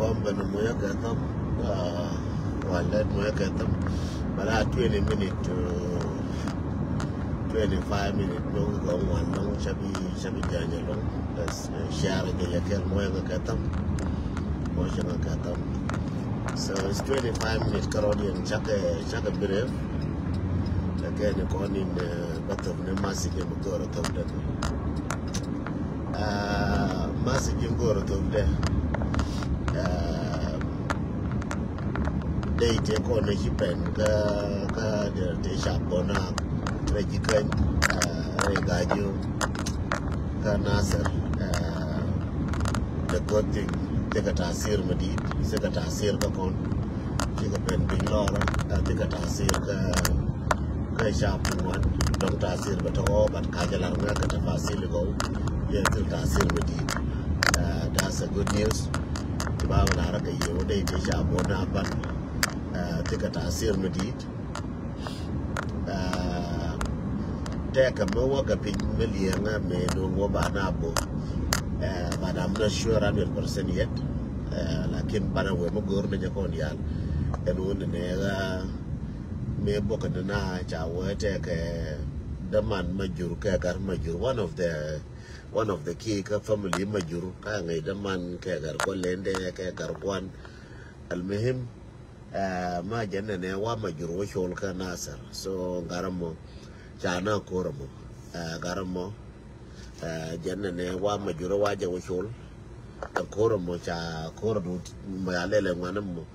bomba no moya katam wala moya katam bala 20 minutes to 25 minutes no go one long chabi janja long that's share the yakel moya katam moya katam so it's 25 minutes Carolian chaka brave again on in but of the massive go to them massive go to them they take on a ship and the shop on a regican regaju canasa the good thing take a tasir medit second tasir bakon take a pen big laura take a tasir shop one don't tasir but all but kajalar work at a facility yes to tasir medit that's a good news about Araca you they shop on a but take a tasir medit take a mower a pin million may no more banabo but I'm not sure 100% yet like in Banawe Mogurna Japonial and one may book and night I will take the man Majur Kagar Majur one of the key family Majur Kang the man Kagar Golende Kagar one Almehim Majan and Ewa Majur Washol Nasser so Garamo Chana Koramo Garamo Janane Ewa Majura Waja Washol a Koramo Cha Kordu Mayalele Manamo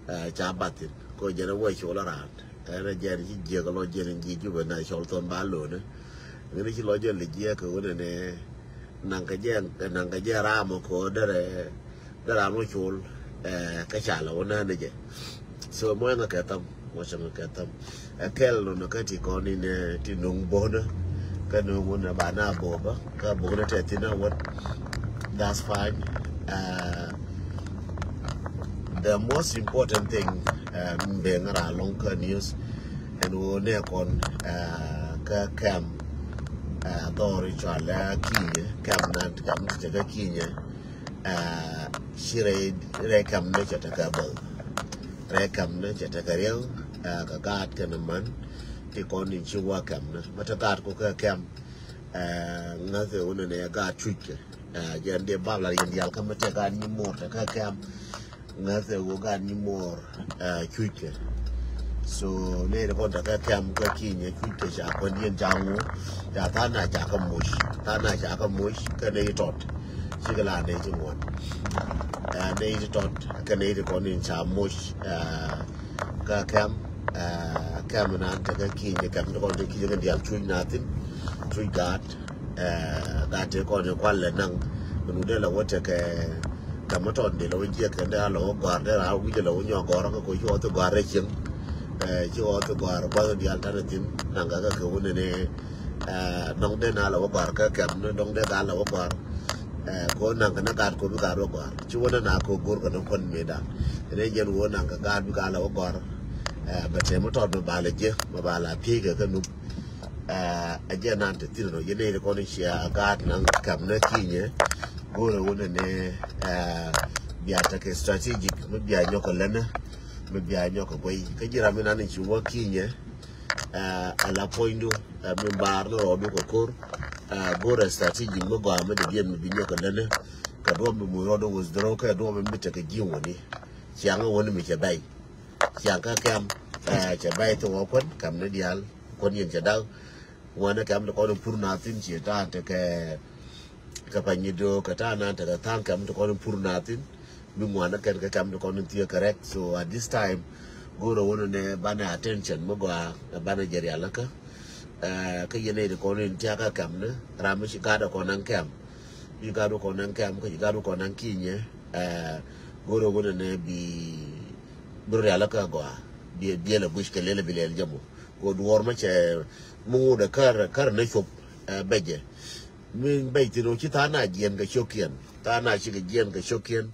Chabatin ko jana Washol around and a Jerry Jagalo Jerry Juven I Sholton Balone and he lodged Ligia Kone Nangaja Ramo ko the Ramochol Kachala one so Moana Katam watching a Katam a Kel on a Katikon in Tinung Bona Kanu Wuna Bana Boba Kabona Tetina what that's fine. The most important thing being around longer news and we neck on Cam Dori Chala Key Cam Nant Cam to Kenya Shire Recam Nature Takabel Recam Nature Takarel Kagat Kanaman take on in Chihuahua Cam but a guard cook Cam nothing on a guard trick. Jande Bala in the Alcamata got any more to Cam, nothing will got any more quicker. So later on the Cam Kakin, quicker Japonian Jamu, Tana Jakamush, Tana Jakamush, Canadian tot, Sigala native one. Native tot, Canadian one in Chamush, Cam, Camanan, Takakin, the Captain on the King and the Altree nothing, tree guard. That take on the Kuala Nudela water Kamaton, the Logia and the Alo Guarda, how we the Lonia Goraka, you ought to Guarachim, you ought to Guar, one of the alternative, Nanga Kawune, Nongden Alo Barca, Captain, Nongden Alo Bar, go Nanganagat Kurugar, Chuanako Gurgan upon Meda, and then one Nangagad Gala Bar, but Tematon Balaja, Mabala Piga Canoe. Again, Aunt Tino, you need a condition, garden, Camna Kenya, go to be attack strategic, maybe I knock a lena, maybe I knock away. Can you have an issue working here? A la pointu, a membarno or Bocor, go to strategic, no go, I made a game with Binoka Lena, Kadoma Murodo was the rocker, don't remember take a Giwani. Chianga wanted me to buy. Chianga cam, Chabai to open, Camnadial, Conian Chadal. One came to call him Purnatin, she attacked a Capanido, Katana, to the tank come to call him Purnatin. Being one can come to call him correct. So at this time, go to one on the banner attention, Moga, a banner Jerialaka, Kayane the Conan Tiaka Camna, Ramish Gado Conan Cam. You got to Conan Cam, you got to Conan Kenya, go to one and be Buralaka Goa, be a deal of which Kalele Bilel Jamu. Go to war much more the car nation Beje. Mean baited on Chitana, Jen Gashokian, Tana Chicken Gashokian,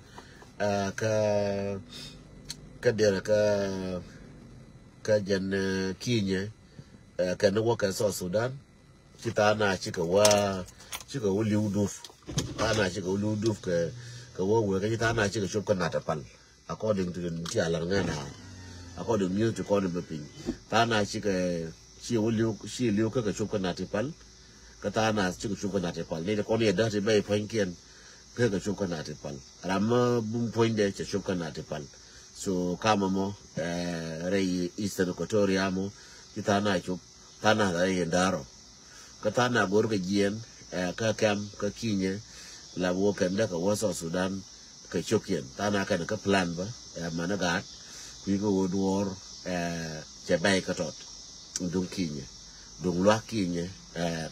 Kaderaka Kajan Kenya, can work as South Sudan, Chitana Chikawa, Chika Ulu Doof, Tana Chika Ulu Doof, cái wo cái ta na chỉ cái chụp con nạt pal according to the alarm ngay nào according to the con be pin ta na chỉ cái chỉ liu cái chụp con nạt pal cái ta na chỉ cái chụp con nạt pal này con này đã thì bay phanh kiên cái chụp con nạt pal ram bung point để chụp con nạt pal so kama mo rei Eastern Equatoria mo kita na chụp ta na rei ndaro cái ta na gor cái giếng ka kam ka kinye la wo kan da ka wasa Sudan ka chokien ta na kan ka plan ba mana gat wi go duor che bay ka tot dung kinye dung lwa kinye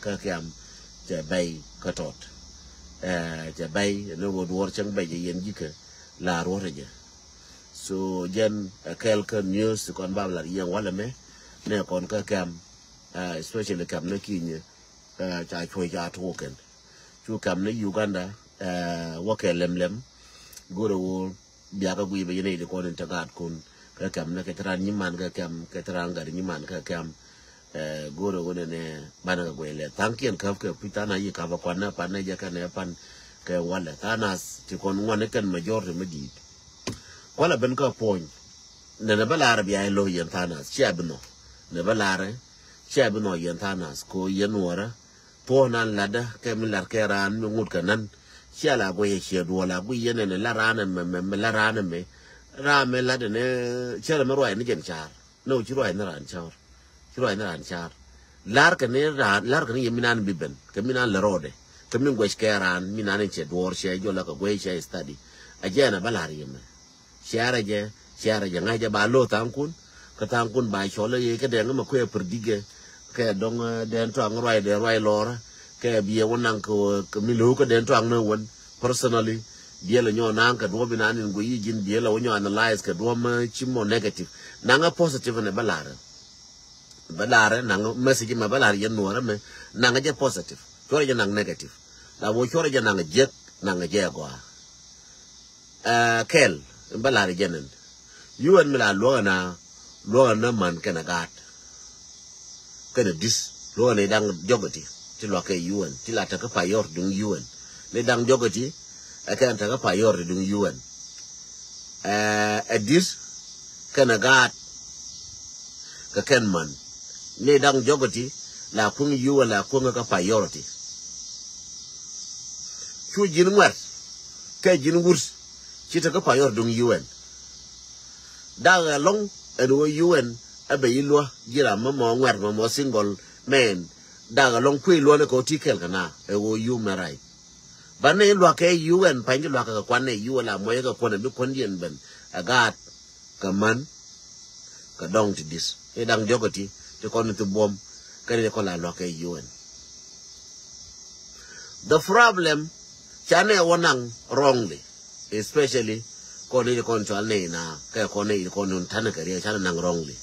ka kam che bay ka tot che bay no go duor chang bay je yen jike la ro reje so jen quelques news kon ba la yen wala me ne kon ka kam especially kam na kinye cha choi cha token chu kam na Uganda wa ke lem goro bia ka gui be ne de kon ta gat kun ka kam na ke tran nyiman ka kam ke tran ga nyiman ka kam goro wona ne bana ga gwele tankien ka ke pitana yi ka ba kwana pa na ja ka ne pan ke wala tanas ti kon ngone kan major medit wala ben ka point ne bala arabia lo yen tanas chabno ne bala re chabno yen tanas ko yen wora po nan lada ke mi lar ke ran mi ngut kanan chala go ye che do la gu yen ne la ran me la ran me ra me la de ne chala me roi ne jen char no chi roi na ran char chi roi na ran char lar ke ne lar ke ne minan biben ke minan la rode ke min go ke ran minan che dor che jo la ko go che study ajena balar yeme share je ngai je ba lo tankun ka tankun ba chole ye ke de ma kwe perdige ke dong den twang roi de roi lora ke bie wonang ko mi lo ko den twang no won personally bie la nyo nang ka do binan ngo yi jin bie la wonyo analyze ka do ma chimo negative nanga positive ne balare nang message ma balare yen no me nanga je positive chore je nang negative la wo chore je nang je nanga je go kel balare jenen yuan mila lo na man kana gat kana dis lo ne dang jogoti ti lo ke yuan ti la ta ka payor dung yuan ne dang jogoti akan ta ka payor dung yuan dis kana gat ka ken man ne dang jogoti la kun yuan la kun ka payor ti chu jin war ke jin wurs ci ta ka payor dung yuan da long eno yuan abe yilwa gira mamo ngwer mamo single man da long kwi lo ne ko tikel kana e wo yu marai bane lo ke yuan panji lo ka kwane yu la moye ka kone bi kondien ben agat kaman ka dong ti dis e dang jogoti te kon to bom kare ko la lo ke yuan the problem chane wonang wrongly especially kone control ne na ka kone kon tan ka ri chana nang wrongly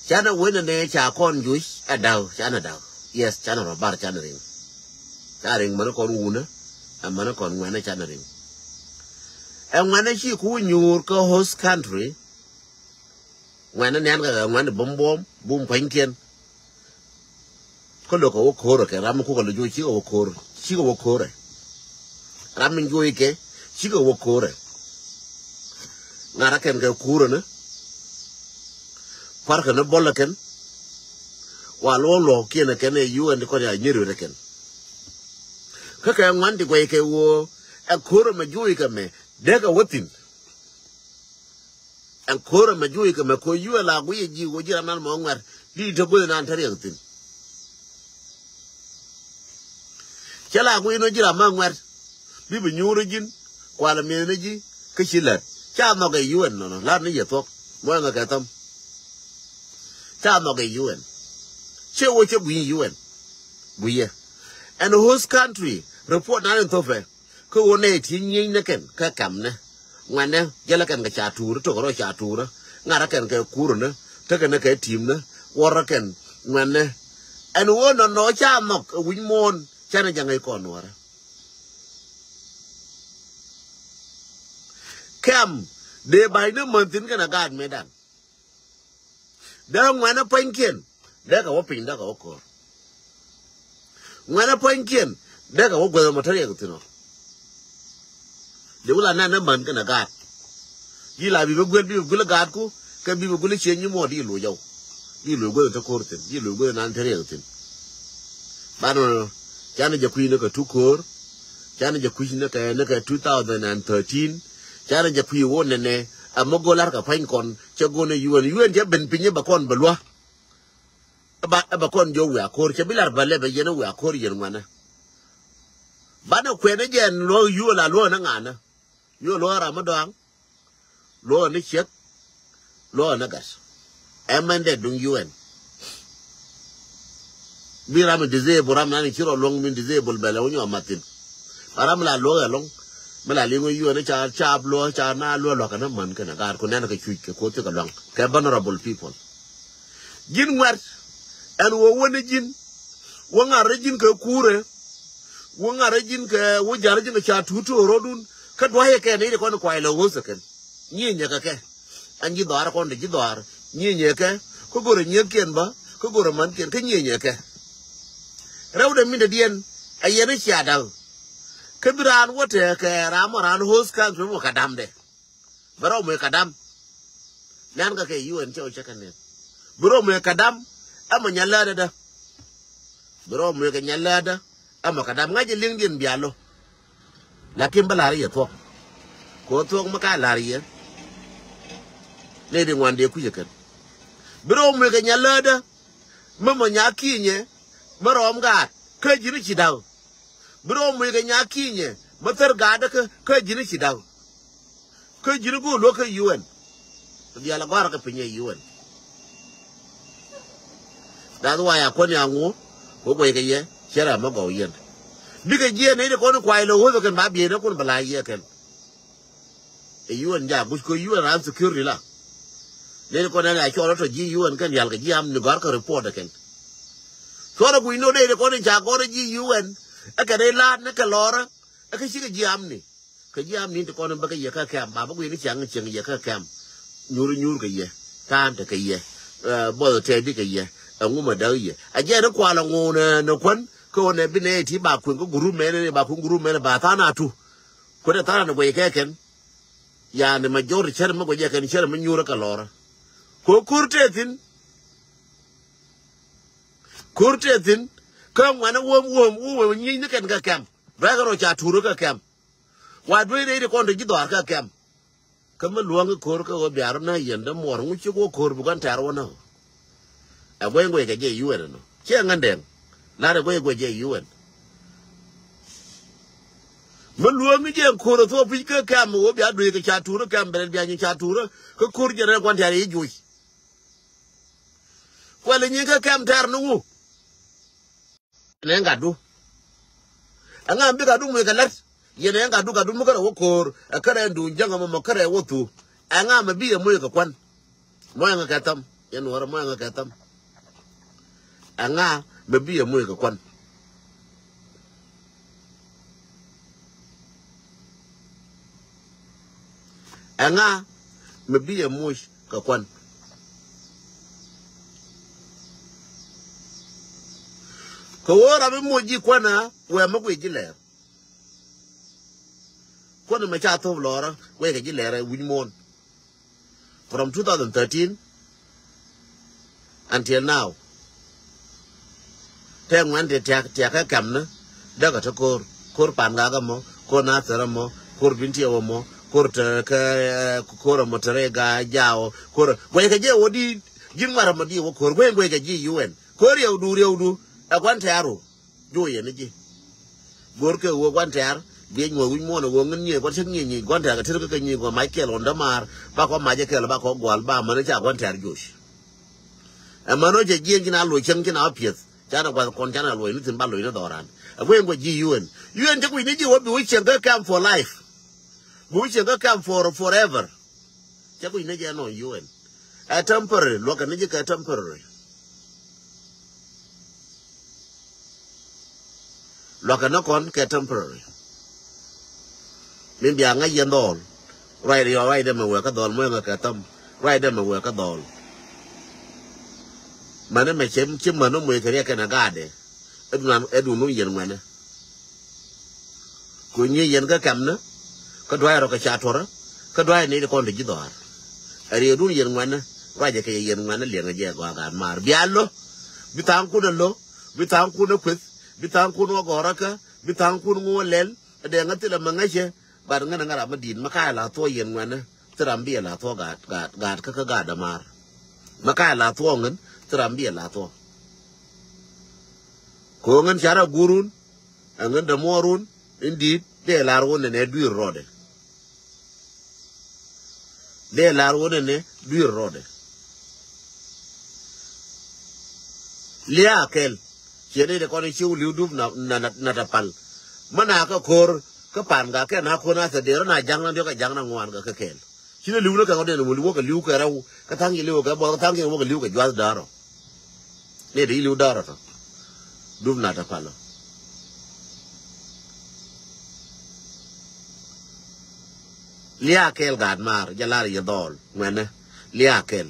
chana wena ne cha kon juice adaw chana daw yes chana robar chana ring man kon una amana kon ngana chana ring e ngana chi ku nyur ko host country ngana ne ga ngana bom bum pankien ko lo ko ko ke ram ko lo ju chi ko ko ram min ju ke chigo wokore ngara ken ga kurana parka na bolaken walo lo kene kene yuan ko ya nyiru reken kaka ngandi ko ke wo akoro majui kame dega wotin akoro majui kame ko yuan la guye ji wo jira man mo ngar di to bo na antari yatin chala guye no jira man ngar bibi nyuru jin kwala meneji kishilat cha no ga yuan no la ni yetok mo nga ka tam cha no ga yuan che wo che bui yuan buye and host country report na to fe ko wone ti nyin na ken ka kam ne ngane jela ken ga cha tur to ro cha tur ngara ken ka kuru ne te ken ka tim ne wora ken ngane and wo no cha no win mon cha na jangai kon wora Kam de by no montin kana gad medan da ngwana pankien da ka wopin da ka okor ngwana pankien da ka wogwa motari yakutino de wala na na man kana gat yi la bi gol bi gol gat ku ka bi gol che ni mo di lo yaw di lo go ta korten di lo go na tere yotin bano jana je ku ne ka tukor jana je ku ne ka 2013 jana je ku won ne amogolar ka fain kon che go ne yuen je ben pinye ba kon balwa ba kon jo wa kor che bilar balle be yena wa kor yen mana bana kwene jen lo yu la lo na ngana yo lo ramadan lo ni chek lo na gas emende dung yuen biram disable ram na ni chiro long min disable bele onyo matin param la lo long mala lingo yu na cha lo cha na lo kana man kana gar ko na ka chu ko te ka long ka vulnerable people jin war en wo woni jin wo ngare jin ka kure wo ngare jin ka wo jar jin ka tutu rodun ka dwaye ke ne ko ko ilo wo saken nyi nya ka ke anji dar ko ndi dar nyi nya ke ko gore nyi ken ba ko gore man ken ka nyi nya ke rawde min de dien ayene chiadal ke biran wote ke ramoran hos kan mo kadam de baro mo kadam nan ka ke yuen cho chakane baro mo kadam ama nyalada da bro mo ke nyalada ama kadam ngaje lingdien bialo lakin balari ya to ko to maka lari ya le de ngwande ku yekan bro mo ke nyalada mama nyakinye marom gat ka jiri chidaw bro mo ke nyakinye matar gada ka jiri chidaw ka jiri go lo ka yuen biala gwara ka pinye yuen that's why I call you go go ye share ma go yen biga je ne ko no kwai lo ho kan ba bi ne ko bala ye kan e yuan ja bu ko yuan am security la ne ko na la cho to ji yuan kan yal ga ji am ni gar ka report kan so ra ku no de ko ne ja ko ji yuan aka de la ne ka lora aka shi ga ji am ni ko no ba ka ye ka kam ba ku ni chang chang ye ka kam nyur ga ye tan ta ka ye bo te di ka ye ngu ma da ye aje ne kwa la ngu ne kwan ko ne bi ne ti ba kun ko guru me ne ba kun guru me ne ba ta na tu ko de ta na go ye ken ya ne major cher ma go ye ken cher ma nyura ka lora ko kurtetin ka ngwana wo nyi ne ken ka kam ba ga ro cha turu ka kam wa dwe ne ko ndo ji do ka kam kama luang ko ko biar na yenda mor ngu chi ko ko bu kan tar wono agwe ngwe ke je yuwen no che ngandeng la re gwe je yuwen mo luo mi je ko ro to pi ka kam wo bia dwe ke cha turu kam bel bia ni cha turu ko kur je re kon tar yi ju ko le ni ka kam tar no ne ngadu anga mbi ka du mo ka lat yene nga du ka du mo ka wo kor akara ndu janga mo kara wo tu anga ma bi mo ka kwan mo nga ka tam yen wor mo nga ka tam anga ma bi mo ka kwan anga ma bi mo ka kwan ko wora be mo ji kwana we ma ko ji le ko ma cha to lora we ga ji le win mon from 2013 until now ten wan de tia ka kam na daga ta kor pan ga mo ko na tsara mo kor binti wo mo kor ta ka kor mo tare ga jao kor we ga je wodi jin mara mo di wo kor we ga ji UN kor yaudu akwan taro do ye ne ji gor ke wo kwan tar bi nyo wi mo no wo ngin ye ko tek ni kwan tar ka tir ka ni ko Michael on da mar ba ko ma je ke ba ko gol ba ma ne cha kwan tar josh e ma no je ji ngina lo chen kina apiet cha na kwa kon cha na lo ni tin ba lo ni doran akwe ngo ji UN je ku ni ji wo bi wi chen ka come for life bu chen ka come for forever cha ku ni je no UN a temporary lo ka ni je ka temporary loka no kon ke temporary min bia nga yen dol right dem we ka dol mo nga ka tam right dem we ka dol mane me chem mano mo ke na gade edu no yen mane ko ni yen ka kam na cái đói rồi cái chả thua cái đói này con để chỉ đòi ari du yen ngwana waje ke yen ngwana le ngaje ko ga mar biallo bitang ku lo bitang ku no kwes bitang ku no goraka bitang ku no lel de ngati la mangaje bar ngana ngara madin maka la to yen ngwana trambi la to ga ka ga da mar maka la to ngen trambi la to ko ngen chara gurun ngen da morun indi de la ron ne du rode de la ron ne du rode lia kel chene de kon chiu liu dub na tapal mana ka kor ka pan ga ke na ko na se de na jang na de ka jang na ngwan ga ka kel chine liu na ka de no liu ka liu ka raw ka tang liu ka bo ka tang mo ka liu ka jwa daro ne de liu daro to dub na tapal lia kel gad mar jalar ya dol ngene lia kel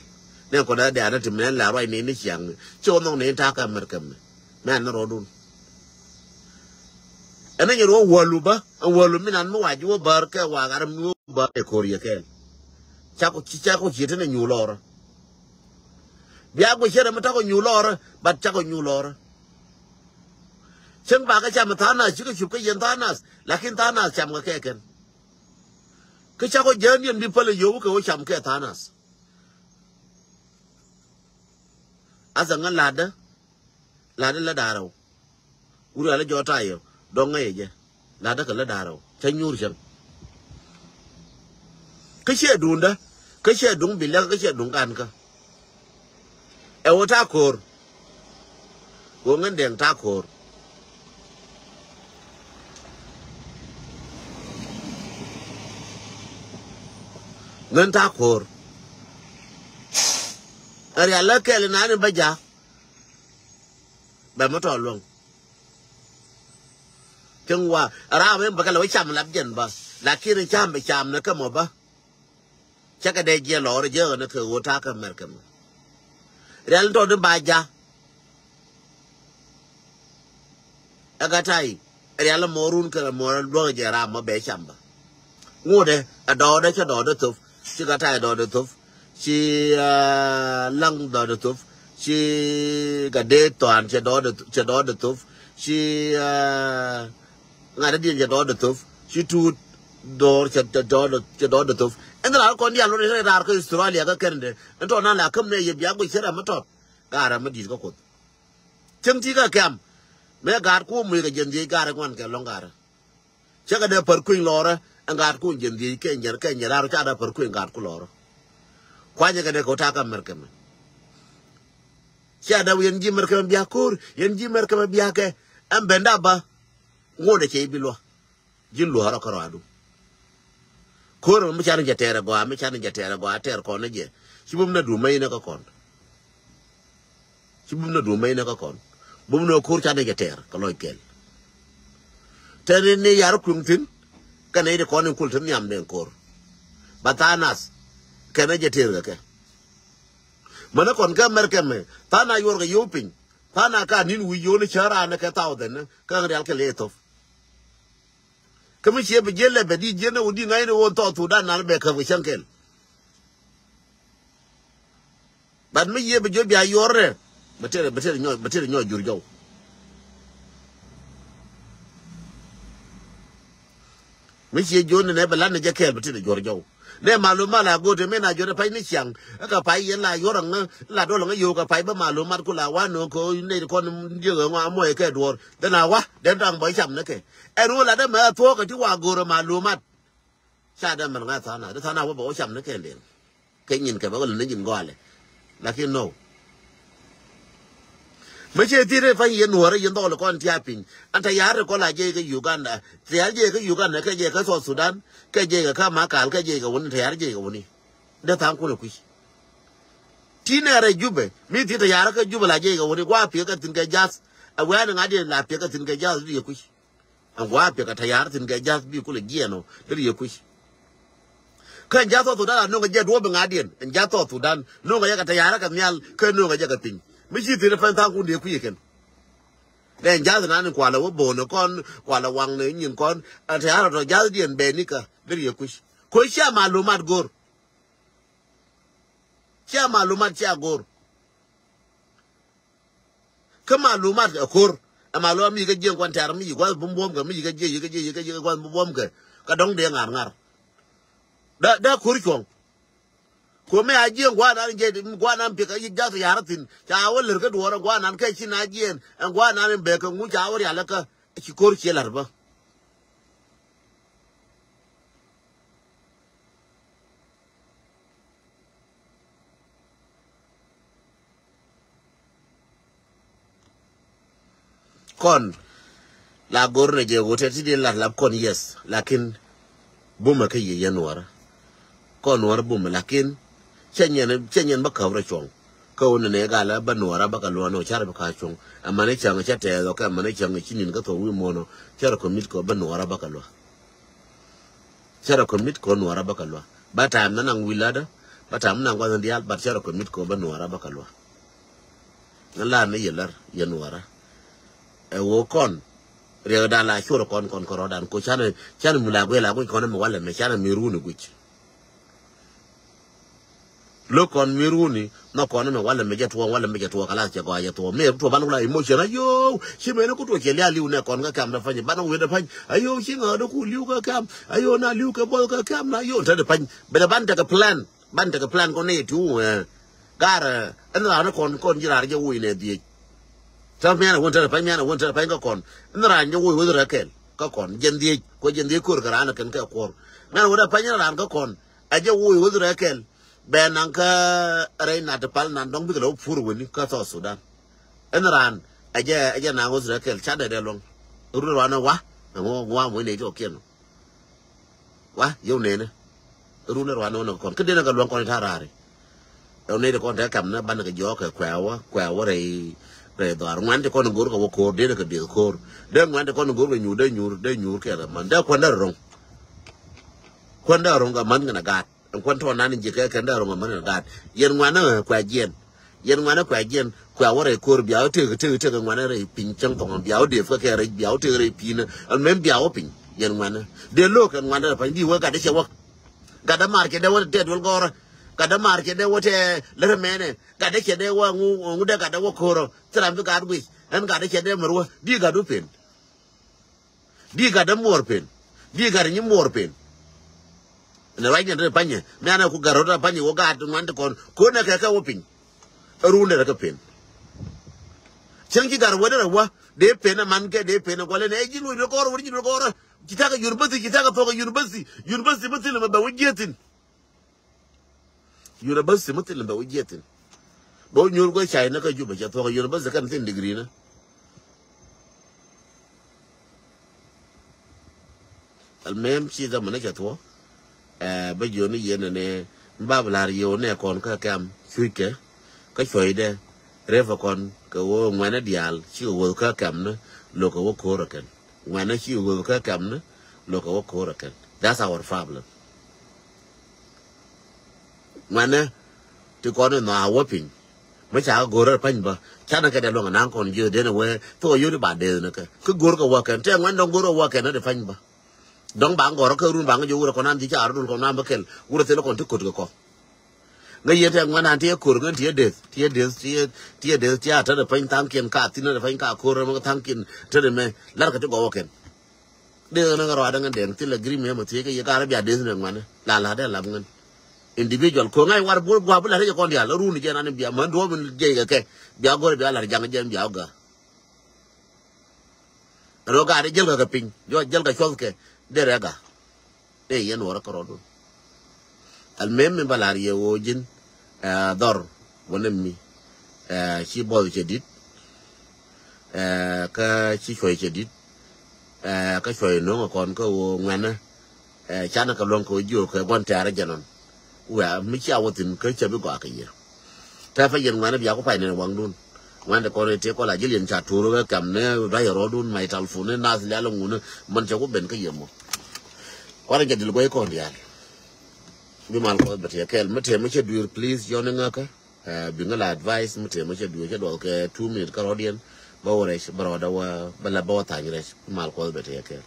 ne ko da da tim ne la roi ni chiang cho nong ne ta ka mer kam man ro dun ene ni ro walu minan mo waju bar ka wa garam nu ba e koria kel cha ko chi te ne nyu lor bia go chere mata ko nyu lor bat cha ko nyu lor chen ba ka cha mata na chi ko chu ka yen ta na lakin ta na cham ka ke ken cái cháu có nhớ niệm đi phân là yếu cái chậm cái thà nas, rằng anh là đà đâu, uri là gió trai rồi, đông ngay vậy, là cái là đà đâu, chơi nhur chẳng, cái xe đun đó, cái xe đun bị lắc cái xe đun ăn cơ, ta cor, của ngân đèn ta cor. Ngân ta khor ari ala kele na ne baja ba mo to long chungwa ara me ba ka lo cham lab jen ba la ki ne cham be cham na ka mo ba cha ka de je lo re je na ke wo ta ka mer ka mo real to de baja aga tai real morun ka mo lo je ra mo be cham ba ngode a do de cha do de tu chị gà tai đòi được thuf chị lăng đòi được thuf chị gà đê toàn chị đòi được thuf chị ngài đã điên chị đòi được thuf chị tu đòi chị đòi được thuf anh ta còn đi ăn rồi ra cái Australia cái kênh đấy anh ta nói là không này giờ bây giờ mà thôi gà ra mà đi có cột chừng chỉ cái kem mấy gà của mình cái dân gì gà ra quan cái long gà ra chắc cái đấy per queen lò ra anh gạt cu dân gì cái nhà ra cha đã per queen gạt cu lò qua những cái này có thà cái mer kem cha đã yên gì mer kem bia kur yên gì mer kem bia cái em bên đó ba ngô để chơi bi lo jin lo hara karo adu kur mu cha nge tere go am cha nge tere go ater ko ne je sibum na du mai na ka kon sibum na du mai na ka kon bum no kur cha nge tere ka loy kel tere ne yar kun tin kana ide konin kultin yam den kor batanas kana jeter ga ke mana kon ga merke me tana yor ga yopin tana ka nin wi yo ni chara na ka taw den ka real ke letof kami che be jelle be di jene udi ngai ne won to tu dan na be ka wi shankel ban mi ye be jo bia yorre betere nyo jur jaw mi che jone ne bala ne jakel betere jor jaw ne maluma la go de mena jore pai ni chiang ka pai yen la yorang la do lo yo ka pai ba maluma ku la wa no ko ne ko je ngo mo ke dor de na wa de dang bai cham ne ke e ru la de ma to ka ti wa go ro maluma cha da man nga ta na wa bo cham ne ke den ke nyin ke ba ko ne nyin go ale lakin no mấy chị thì phải yên hòa rồi yên đó là con tia pin anh ta yarı có là gì cái Uganda thì yarı gì cái Uganda cái gì cái South Sudan cái gì cái Kamakal cái gì cái vấn thì yarı gì cái vấn đó thằng cô là quý tin là Juba mi thì yarı cái Juba là gì cái vấn qua phía cái tin cái jazz à qua nó ngay đi là phía cái tin cái jazz đi quý à qua phía cái yarı tin cái jazz bị cô là gì nó đi quý cái jazz South Sudan là nó cái jazz đua bên ngay đi jazz South Sudan nó cái yarı cái nyal cái nó cái tin mấy chị thì nó phải thang cũng đi quý cái đen giá thì anh quả là vô bồn nó con quả là hoàng này nhìn con anh thấy là rồi giá điện bền đi cả đây là cuối xa mà lùm mặt gor xa mà lùm mặt xa gor cái mà lùm mặt gor mà lùm mi cái gì quan trọng mi quan bom cái mi cái gì quan bom cái đống đen ngar đã khối chuồng ko me ajien gwa na nje gwa na mpika yija to yaratin cha wala ka duwara gwa na kai chin ajien an gwa na be ka ngu cha wari alaka ki kor ki larba kon la gorne je wote ti de lab kon yes lakin buma kai ye yanwara kon war buma lakin chenyen ba kawra chong ko ne ga la ba no ra ba ka lo no char ba ka chong amane chang cha te do ka amane chang chinin ka to wi mono char ko mit ko ba no ra ba ka lo char ko mit ko no ra ba ka lo ba ta na nang wilada ba ta na ngwa ndial ba char ko mit ko ba no ra ba ka lo ngala ne yelar yanwara e wo kon re da la choro kon ko dan ko chane mu la ko na mo wala me chane mi ru ni guch lokon miruni no kono me wala meje to kala che kwa to me to banu la emotion ayo shi me ko to kele ali une kon ga kam da fanye banu we da fanye ayo shi nga do ku liu ka kam ayo na liu ka bol ka kam na yo ta da fanye be da ban ta ka plan ko ne tu gar an la kon jira je wi ne di ta me na won ta fanye na won ta fanye ka kon an ra je wi wo ra kel ka kon jen di ko ka na kan ka ko na wo da fanye ran ka kon aje wi wo ra kel ben anka reina de pal nan dong bi lo fur woni ka so Sudan enran aje na go zra kel chade de long ru ro na wa mo ne to ken wa yo ne ru ne ro na kon ke de na ga long kon tarare o ne de kon ta kam na ban ga jo ka kwa wa re do ar ngwan de kon gor ko ko de ka de ko de ngwan de kon gor nyu de ke da man da kon da rong ga man na ga kon to nan je ka da ro man ga yen ngwana kwa jien kwa wore kor biao te ga ngwana re pin chang tong biao de fa ke re biao te re pin al mem biao pin yen ngwana de lo kan ngwana pa di wa ga de chewa ga da mar ke de wa de dol gor ga da mar ke de wa te le mene ga de ke de wa ngu de ga da wa koro tram bi ga gui an ga de ke de mer wa di ga du pin di ga da mor pin di ga ni mor pin na right ne panye me ana ku garota panye wo ga ngwan kon ko na ka wopin rune da ka pin changi gar wada wa de pena man ke de pena ko le ne jilu do ko ro jilu ko ro kitaka university kitaka to university mutil ba wajiyatin university mutil ba wajiyatin bo nyur go chai na ka juba ja to university kan tin degree na al mem si da mana ja to ba yo ni yen ne ba bla yo ne kon ka kam suike ka choi de refa kon ka wo ngwana dial chi wo ka kam ne lo ka wo ko raken ngwana chi wo ka kam ne lo ka wo ko raken that's our problem ngwana ti kon no a wo pin ma cha go ra pan ba cha na ka de lo na kon je de ne we to yo ni ba de ne ka go ka wa kan te ngwan dong go ro wa kan de pan ba dong bang gor ka run bang jo ura konan ti cha run konan bakel ura te lo kon tikot ko nga yete ngwana ti ko ngan ti de ti ata de pain tam ken ka ti na de pain ka ko ro ma tam ken te de me lar ka ti go ken de na ngaro ada ngan de ti la gri me ma ti ke ye ka ra bia de ne ngwana la de la ngan individual ko ngai war bo gwa bu la re ko ndia la run je na ne bia man do mun je ga ke bia go bia la jang je bia ga ro ga de jel ga pin jo jel ga chol ke de rega de yen wora korodo al mem balari ye wojin dor wonemi ci bol ci dit ka ci choy ci dit ka choy no kon ko ngana chana ka lon ko jo ko gon tare janon wa mi ci awotin ko ci bi ko akaye ta fa yen ngana biya ko fay ne wang dun wanda ko ne te ko la jilien cha turu ga kam ne ra yoro dun mai talfune nas la lo ngune man ci ko ben ka yemo wara jadil goy ko ndial bi mal ko bete kel mate ma ci dur please yone ngaka bi ngala advice mate ma ci dur ci do ke 2 minutes ka rodien ba wore baroda wa bala ba ta ngire mal ko bete yake